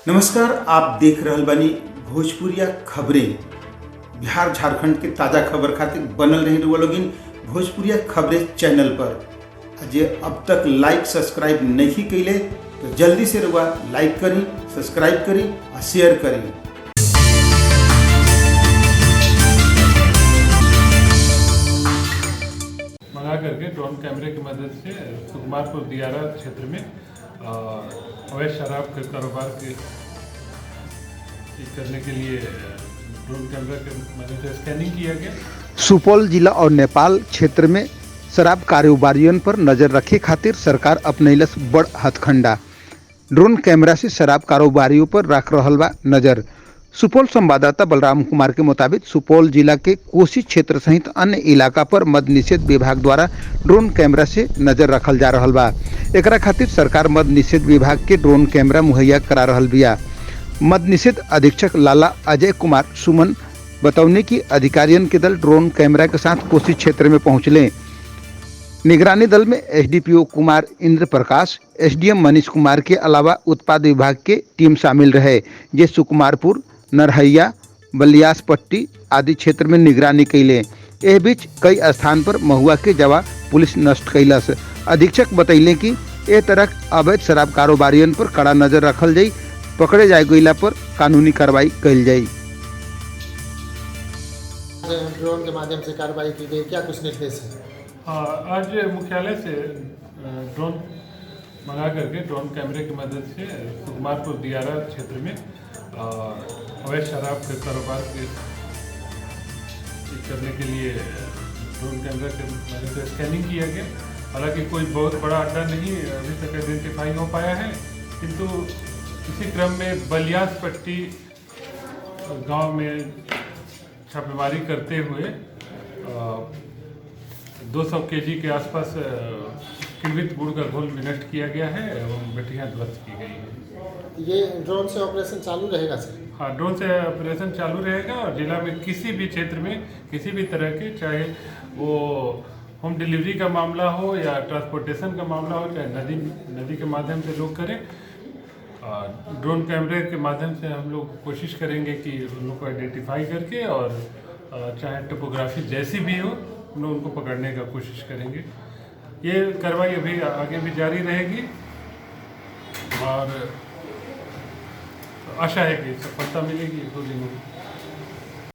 नमस्कार, आप देख रहल बानी भोजपुरिया खबरें। बिहार झारखंड के ताज़ा खबर खातिर बनल रही रुआ लोगिन भोजपुरिया खबरें चैनल पर। जे अब तक लाइक सब्सक्राइब नहीं कैले तो जल्दी से रुआ लाइक करी, सब्सक्राइब करी और शेयर करी। मंगा करके ड्रोन कैमरे की मदद से सुकुमारपुर दियारा क्षेत्र में अवैध शराब के कारोबार के करने के लिए ड्रोन कैमरा के मदद से स्कैनिंग किया गया। सुपौल जिला और नेपाल क्षेत्र में शराब कारोबारियों पर नजर रखे खातिर सरकार अपनैलस बड़ हथकंडा। ड्रोन कैमरा से शराब कारोबारियों पर रख रहल बा नजर। सुपौल संवाददाता बलराम कुमार के मुताबिक सुपौल जिला के कोसी क्षेत्र सहित अन्य इलाका पर मद निषेध विभाग द्वारा ड्रोन कैमरा से नजर रखल जा रहल बा। एकरा खातिर सरकार मद निषेध विभाग के ड्रोन कैमरा मुहैया करा रहल बिया। मद निषेध अधीक्षक लाला अजय कुमार सुमन बतौने की अधिकारियों के दल ड्रोन कैमरा के साथ कोसी क्षेत्र में पहुंचले। निगरानी दल में एसडीपीओ कुमार इंद्र प्रकाश, एसडीएम मनीष कुमार के अलावा उत्पाद विभाग के टीम शामिल रहे, जे सुकुमारपुर, नरहैया, बलियासपट्टी आदि क्षेत्र में निगरानी कैले। एह बीच कई स्थान पर महुआ के जवा पुलिस नष्ट कैलस। अधीक्षक बतैले कि ए तरह अवैध शराब कारोबारियों पर कड़ा नजर रखल जाई, पकड़े जाए गईला पर कानूनी कार्रवाई कैल जाई। ड्रोन के माध्यम से कार्रवाई की गई, क्या कुछ निर्देश है? आज मुख्यालय से ड्रोन मंगा करके ड्रोन कैमरे की मदद से सुकुमारपुर दियारा क्षेत्र में अवैध शराब के कारोबार के करने के लिए ड्रोन कैमरा के मदद से स्कैनिंग किया गया। हालांकि कोई बहुत बड़ा अड्डा नहीं अभी तक आइडेंटिफाई हो पाया है, किंतु इसी क्रम में बलियासपट्टी गांव में छापेमारी करते हुए 200 केजी के आसपास किण्वित गुड़ का घोल नष्ट किया गया है एवं भट्टियाँ ध्वस्त की गई है। ये ड्रोन से ऑपरेशन चालू रहेगा सर? हाँ, ड्रोन से ऑपरेशन चालू रहेगा और जिला में किसी भी क्षेत्र में किसी भी तरह के, चाहे वो होम डिलीवरी का मामला हो या ट्रांसपोर्टेशन का मामला हो, चाहे नदी के माध्यम से लोग करें, ड्रोन कैमरे के माध्यम से हम लोग कोशिश करेंगे कि उन लोग को आइडेंटिफाई करके और चाहे टोपोग्राफी जैसी भी हो हम लोग उनको पकड़ने का कोशिश करेंगे। ये कार्रवाई अभी आगे भी जारी रहेगी और आशा है कि सफलता मिलेगी 2 दिनों में।